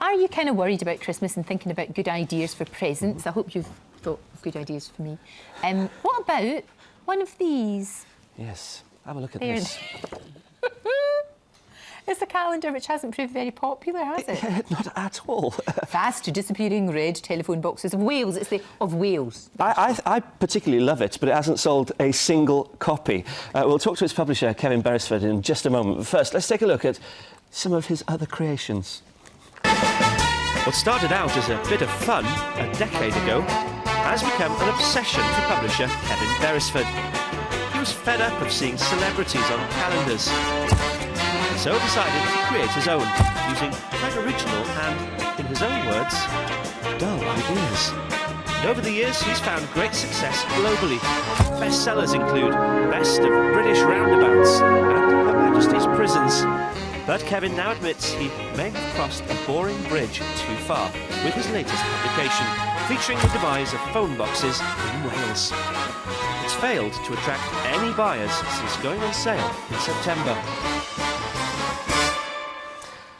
are you kind of worried about Christmas and thinking about good ideas for presents? I hope you've thought of good ideas for me. What about one of these? Yes, have a look at this. It's a calendar which hasn't proved very popular, has it? Not at all. Fast disappearing red telephone boxes of Wales. It's the of Wales. I particularly love it, but it hasn't sold a single copy. We'll talk to its publisher, Kevin Beresford, in just a moment. But first, let's take a look at some of his other creations. What started out as a bit of fun a decade ago has become an obsession for publisher Kevin Beresford. He was fed up of seeing celebrities on calendars, so decided to create his own, using quite original and, in his own words, dull ideas. And over the years, he's found great success globally. Bestsellers include Best of British Roundabouts and Her Majesty's Prisons. But Kevin now admits he may have crossed a boring bridge too far with his latest publication, featuring the demise of phone boxes in Wales. It's failed to attract any buyers since going on sale in September.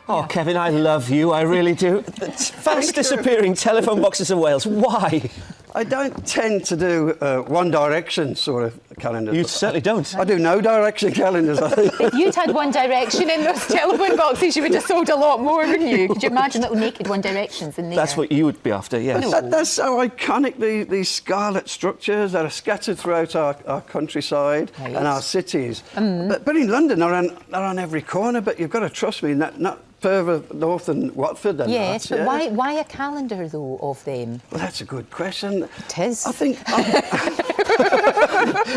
Oh, Kevin, I love you, I really do. Fast disappearing telephone boxes of Wales. Why? I don't tend to do One Direction sort of calendars. You certainly don't. I do No Direction calendars. If you'd had One Direction in those telephone boxes, you would have sold a lot more, wouldn't you? Could you imagine little naked One Directions in there? That's what you would be after, yes. That's so iconic, these scarlet structures that are scattered throughout our countryside and our cities. But in London, they're on every corner, but you've got to trust me, not further north than Watford than yes, that. But why a calendar, though, of them? Well, that's a good question. It is. I think...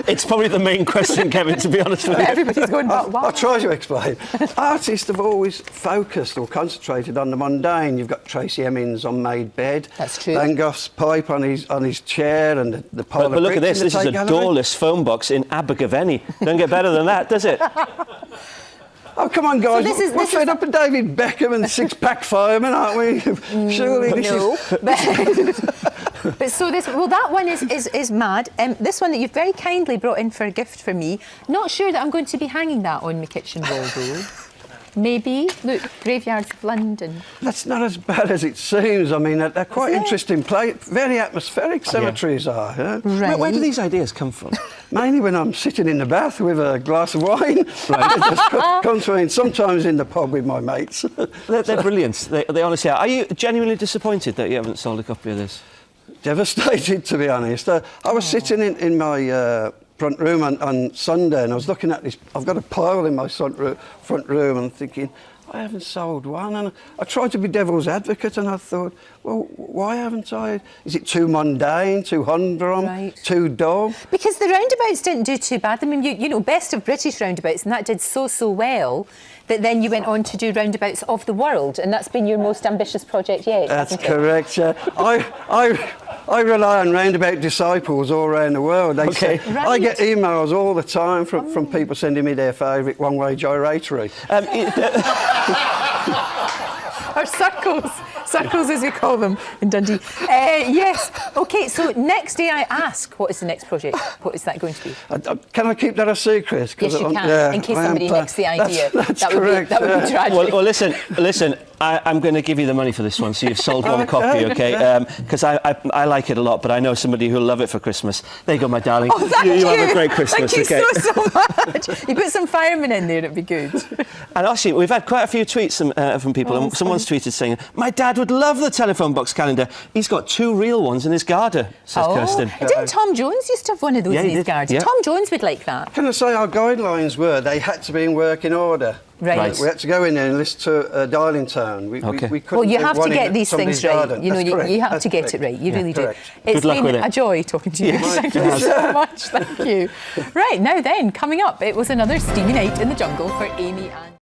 It's probably the main question, Kevin, to be honest with you. Everybody's going, but why? I'll try to explain. Artists have always focused or concentrated on the mundane. You've got Tracy Emin's on Made Bed. That's true. Van Gogh's pipe on his chair and the pile But of look at bricks this. in the This is a Tate Gallery. doorless phone box in Abergavenny. Don't get better than that, does it? Oh, come on, guys. So We're fed up with David Beckham and six-pack firemen, aren't we? Surely this is... But so this, well, that one is mad. This one that you've very kindly brought in for a gift for me. Not sure that I'm going to be hanging that on my kitchen wall, though. Maybe. Look, Graveyards of London. That's not as bad as it seems. I mean, they're quite interesting very atmospheric cemeteries are. Yeah? Right. Where do these ideas come from? Mainly when I'm sitting in the bath with a glass of wine. Right. It just comes from me. Sometimes in the pub with my mates. They're brilliant. They honestly are. Are you genuinely disappointed that you haven't sold a copy of this? Devastated, to be honest. I was sitting in my front room on Sunday and I was looking at this. I've got a pile in my front room and thinking, I haven't sold one. And I tried to be devil's advocate and I thought, well, why haven't I? Is it too mundane, too humdrum, too dull? Because the roundabouts didn't do too bad. I mean, you know, Best of British Roundabouts, and that did so well that then you went on to do Roundabouts of the World, and that's been your most ambitious project yet, That's correct, yeah. I rely on roundabout disciples all around the world. They say, I get emails all the time from people sending me their favourite one-way gyratory. Or circles as we call them in Dundee. Yes, OK, so next day I ask, what is the next project? What is that going to be? Can I keep that a secret? Yes, you can, in case somebody nicks the idea. That's that correct. Would be tragic. Well, listen, I'm going to give you the money for this one, so you've sold one copy, OK? Because I like it a lot, but I know somebody who'll love it for Christmas. There you go, my darling. Oh, thank you. Have a great Christmas, Thank you OK? so much. You put some firemen in there, it'd be good. And actually, we've had quite a few tweets from people, and someone's tweeted saying, my dad would love the telephone box calendar. He's got 2 real ones in his garden, says Kirsten. Didn't Tom Jones used to have one of those in his garden? Yeah. Tom Jones would like that. Can I say our guidelines were they had to be in working order. Right. We had to go in there and listen to a dialing tone. We couldn't you have to get these things right. Garden. You know, you have to get it right. You really do. It's been a joy talking to you. Thank you so much. Thank you. Right, now then, coming up, it was another steamy night in the jungle for Amy and...